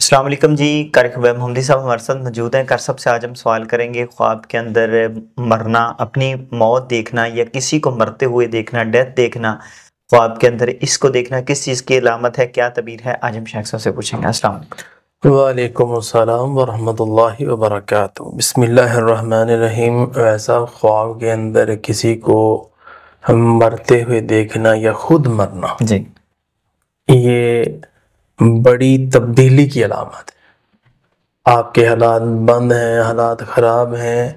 السلام علیکم جی، قاری خبیب محمدی صاحب ہمارے ساتھ موجود ہیں۔ کر صاحب سے آج ہم سوال کریں گے، خواب کے اندر مرنا، اپنی موت دیکھنا یا کسی کو مرتے ہوئے دیکھنا، ڈیتھ دیکھنا، خواب کے اندر اس کو دیکھنا کس چیز کی علامت ہے، کیا تعبیر ہے؟ آج ہم شیخ صاحب سے پوچھیں گے۔ السلام علیکم۔ وعلیکم السلام ورحمۃ اللہ وبرکاتہ۔ بسم اللہ الرحمن الرحیم۔ ایسا خواب کے اندر کسی کو مرتے ہوئے دیکھنا یا خود مرنا، جی، یہ بڑی تبدیلی کی علامت ہے۔ آپ کے حالات بند ہیں، حالات خراب ہیں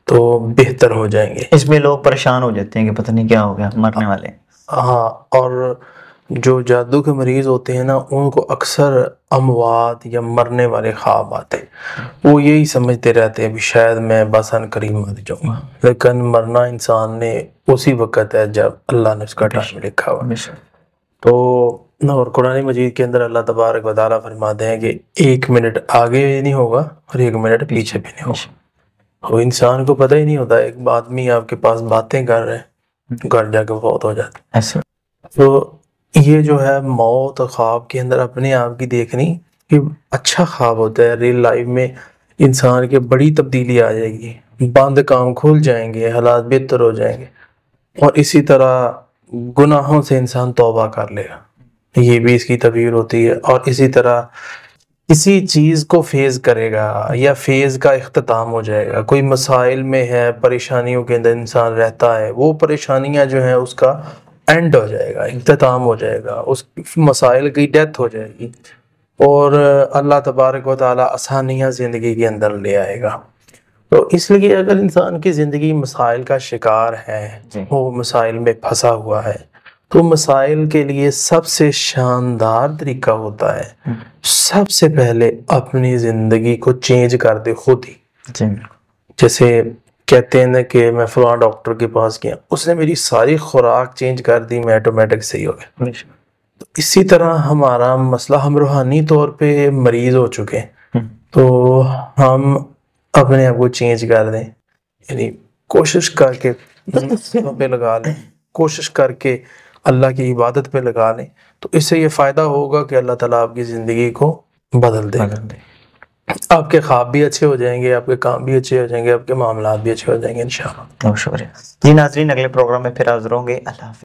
تو بہتر ہو جائیں گے۔ اس میں لوگ پریشان ہو جاتے ہیں کہ پتہ نہیں کیا ہو گیا، مرنے والے۔ ہاں، اور جو جادو کے مریض ہوتے ہیں نا، ان کو اکثر اموات یا مرنے والے خواب آتے ہیں۔ وہ یہی سمجھتے رہتے ہیں بھی شاید میں بس ان قریب مر جاؤں گا، لیکن مرنا انسان نے اسی وقت ہے جب اللہ نے اس کا ٹائم لکھا ہوا۔ تو اور قرآن مجید کے اندر اللہ تبارک و تعالیٰ فرماتے ہیں کہ 1 منٹ آگے بھی نہیں ہوگا اور 1 منٹ پیچھے بھی نہیں ہوگا۔ وہ انسان کو پتہ ہی نہیں ہوتا، ایک آدمی آپ کے پاس باتیں کر رہے ہیں، گھر جا کے فوت ہو جاتے ہیں۔ تو یہ جو ہے موت خواب کے اندر اپنے آپ کی دیکھنی، یہ اچھا خواب ہوتا ہے۔ ریل لائف میں انسان کے بڑی تبدیلی آ جائے گی، بند کام کھل جائیں گے، حالات بہتر ہو جائیں گے، اور اسی طرح گناہوں سے انسان توبہ کر لے گا، یہ بھی اس کی تعبیر ہوتی ہے۔ اور اسی طرح کسی چیز کو فیز کرے گا یا فیز کا اختتام ہو جائے گا۔ کوئی مسائل میں ہے، پریشانیوں کے اندر انسان رہتا ہے، وہ پریشانیاں جو ہیں اس کا اینڈ ہو جائے گا، اختتام ہو جائے گا، اس مسائل کی ڈیتھ ہو جائے گی، اور اللہ تبارک و تعالیٰ آسانیاں زندگی کے اندر لے آئے گا۔ تو اس لیے اگر انسان کی زندگی مسائل کا شکار ہے، وہ مسائل میں پھنسا ہوا ہے، تو مسائل کے لیے سب سے شاندار طریقہ ہوتا ہے سب سے پہلے اپنی زندگی کو چینج کر دے خود ہی۔ جیسے کہتے ہیں کہ میں فلاں ڈاکٹر کے پاس گیا، اس نے میری ساری خوراک چینج کر دی، میں آٹومیٹک صحیح ہو گیا۔ تو اسی طرح ہمارا مسئلہ، ہم روحانی طور پہ مریض ہو چکے ہیں، تو ہم اپنے آپ کو چینج کر دیں، یعنی کوشش کر کے پہ لگا لیں، کوشش کر کے اللہ کی عبادت پہ لگا لیں، تو اس سے یہ فائدہ ہوگا کہ اللہ تعالیٰ آپ کی زندگی کو بدل دے۔ آپ کے خواب بھی اچھے ہو جائیں گے، آپ کے کام بھی اچھے ہو جائیں گے، آپ کے معاملات بھی اچھے ہو جائیں گے انشاءاللہ۔ بہت شکریہ جی۔ ناظرین، اگلے پروگرام میں پھر حاضر ہوں گے۔ اللہ حافظ۔